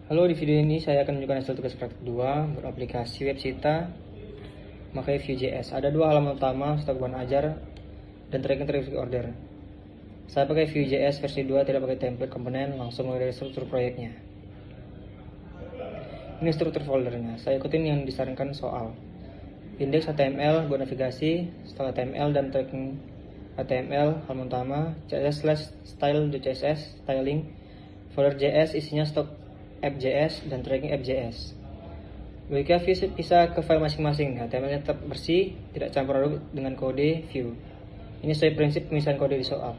Halo, di video ini saya akan menunjukkan hasil tugas praktik 2 beraplikasi WebSita memakai Vue.js. Ada dua halaman utama, stok bahan ajar, dan tracking traffic order. Saya pakai Vue.js versi 2, tidak pakai template komponen, langsung mulai dari struktur proyeknya. Ini struktur foldernya, saya ikutin yang disarankan soal. Index HTML buat navigasi, style HTML dan tracking HTML halaman utama, css/style.css styling, folder JS isinya stok app.js dan tracking app.js. Logika Vue bisa ke file masing-masing, HTML-nya tetap bersih, tidak campur aduk dengan kode Vue. Ini sesuai prinsip pemisahan kode di soal.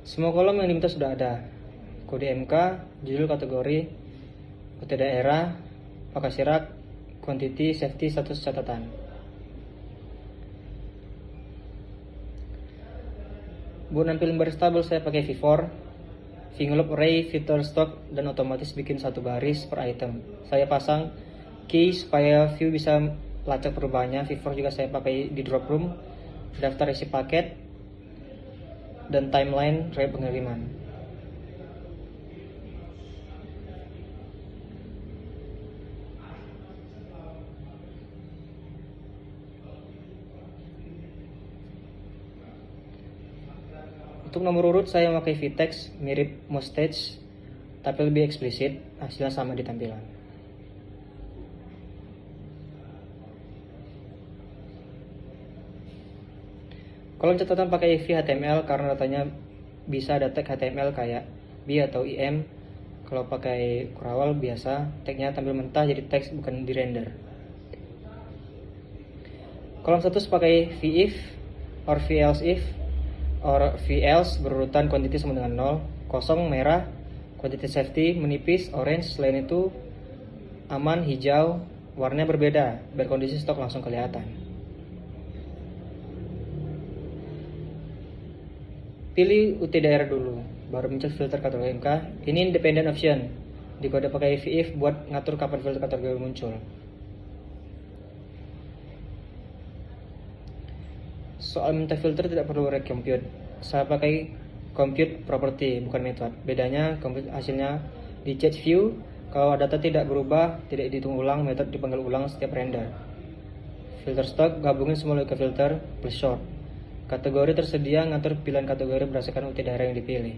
Semua kolom yang diminta sudah ada. Kode MK, judul kategori, kode daerah, lokasi rak, quantity, safety, status catatan. Buat nampilin baris tabel saya pakai V4, Vingloop array, filter stock, dan otomatis bikin satu baris per item. Saya pasang key supaya Vue bisa lacak perubahannya. V4 juga saya pakai di drop room, daftar isi paket, dan timeline rate pengiriman. Untuk nomor urut saya memakai vtext mirip Mustache tapi lebih eksplisit, hasilnya sama di tampilan. Kolom catatan pakai HTML karena datanya bisa ada tag HTML kayak b atau im. Kalau pakai Kurawal biasa tagnya tampil mentah jadi teks bukan di render. Kolom status pakai vif or velse if or velse berurutan quantity sama dengan 0, kosong merah, quantity safety menipis orange, selain itu aman hijau, warnanya berbeda biar kondisi stok langsung kelihatan. Pilih UT daerah dulu, baru muncul filter kategori MK. Ini independent option, dikode pakai vif buat ngatur kapan filter kategori muncul. Soal minta filter tidak perlu recompute, saya pakai compute property bukan method. Bedanya compute hasilnya di chat view, kalau data tidak berubah tidak dihitung ulang, method dipanggil ulang setiap render. Filter stock gabungin semua logika filter plus short. Kategori tersedia ngatur pilihan kategori berdasarkan UT daerah yang dipilih.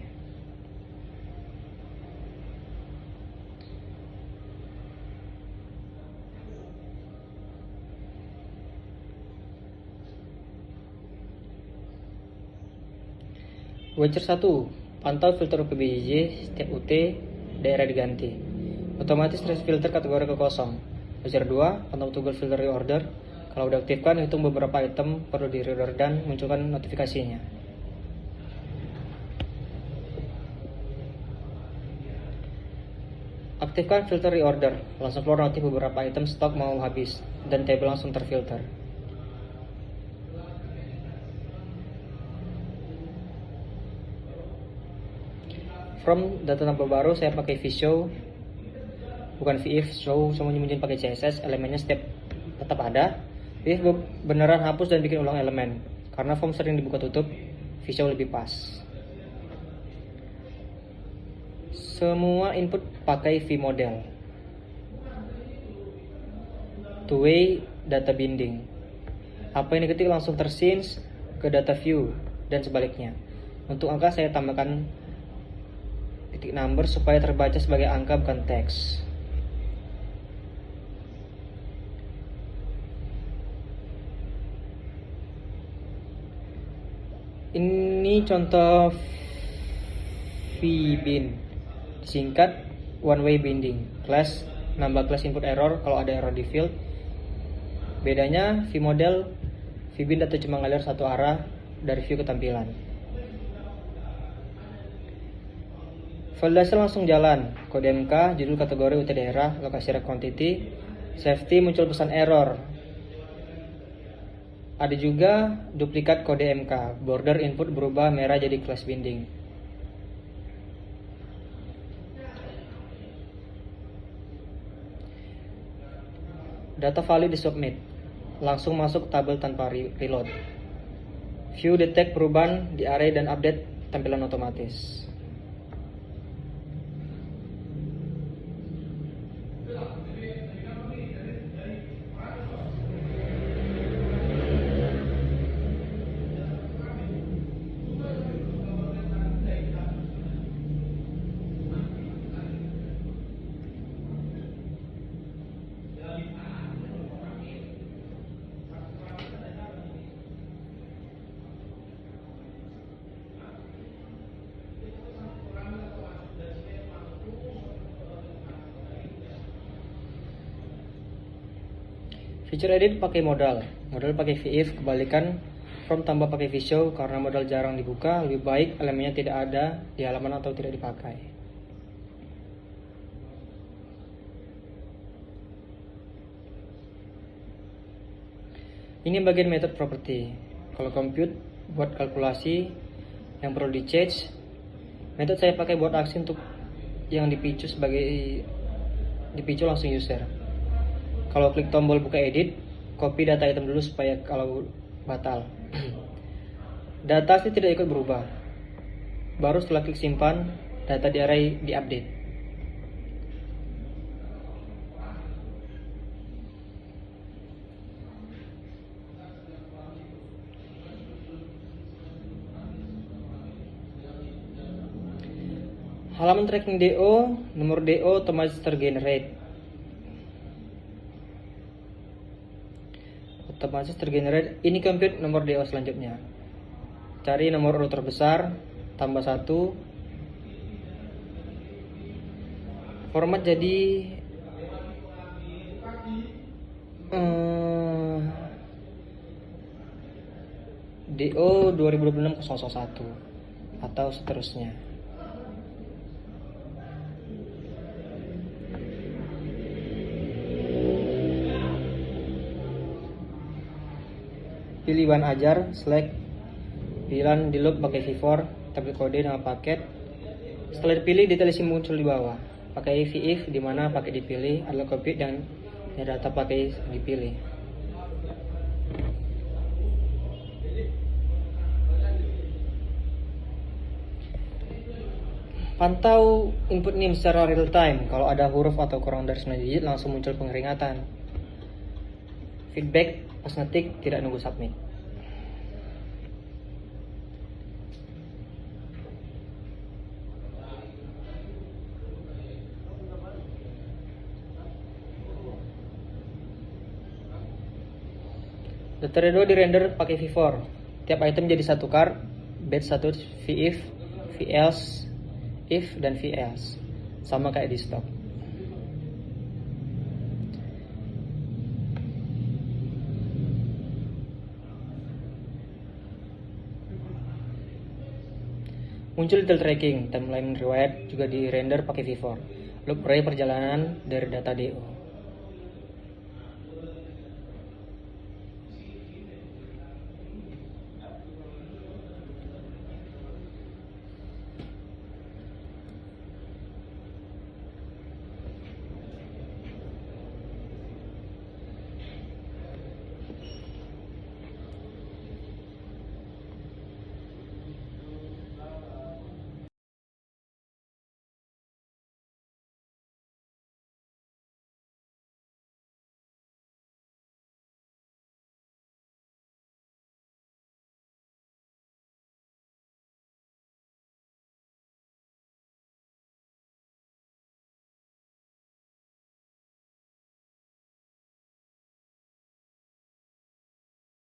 Wager 1, pantau filter UPBJJ setiap UT daerah diganti. Otomatis trace filter kategori ke kosong. Wager 2, pantau toggle filter reorder. Kalau udah aktifkan, hitung beberapa item perlu di reorder dan munculkan notifikasinya. Aktifkan filter reorder, langsung keluar notif beberapa item stok mau habis dan table langsung terfilter. From data tampil baru saya pakai vshow bukan vif show, semuanya muncul pakai css, elemennya setiap tetap ada. Vif beneran hapus dan bikin ulang elemen karena form sering dibuka tutup, vshow lebih pas. Semua input pakai vmodel, two-way data binding. Apa yang diketik langsung tersinc ke data view dan sebaliknya. Untuk angka saya tambahkan titik number supaya terbaca sebagai angka bukan teks. Ini contoh vbin, singkat one way binding. Class nambah class input error kalau ada error di field. Bedanya vmodel, vbin data cuma ngalir satu arah dari view ke tampilan. File dasar langsung jalan, kode MK, judul kategori UT daerah, lokasi rak quantity, safety muncul pesan error. Ada juga duplikat kode MK, border input berubah merah jadi class binding. Data valid di submit. langsung masuk tabel tanpa reload. View detect perubahan di array dan update tampilan otomatis. Feature edit pakai modal pakai VIF, kebalikan from tambah pakai Visio karena modal jarang dibuka, lebih baik elemennya tidak ada di halaman atau tidak dipakai. Ini bagian method property. Kalau compute buat kalkulasi yang perlu di change, method saya pakai buat aksi untuk yang dipicu langsung user. Kalau klik tombol buka edit, copy data item dulu supaya kalau batal data sih tidak ikut berubah. Baru setelah klik simpan, data di array diupdate. Halaman tracking DO, nomor DO otomatis tergenerate. Ini compute nomor DO selanjutnya. Cari nomor urut terbesar, tambah 1. Format jadi DO 2026-001 atau seterusnya. Pilih bahan ajar, select pilihan di loop pakai V4, tabel kode nama paket. Setelah dipilih, detail isi muncul di bawah. Pakai VIF di mana pakai dipilih adalah compute dan data pakai dipilih. Pantau input NIM secara real time. Kalau ada huruf atau kurang dari 9 digit langsung muncul pengeringatan. Feedback pas ngetik, tidak nunggu submit. Data redo di render pakai V4. Tiap item jadi satu card, batch 1 VIF, VELSE, if dan VELSE. Sama kayak di stok. Muncul detail tracking, timeline riwayat juga di render pakai V4. Loop array perjalanan dari data DO.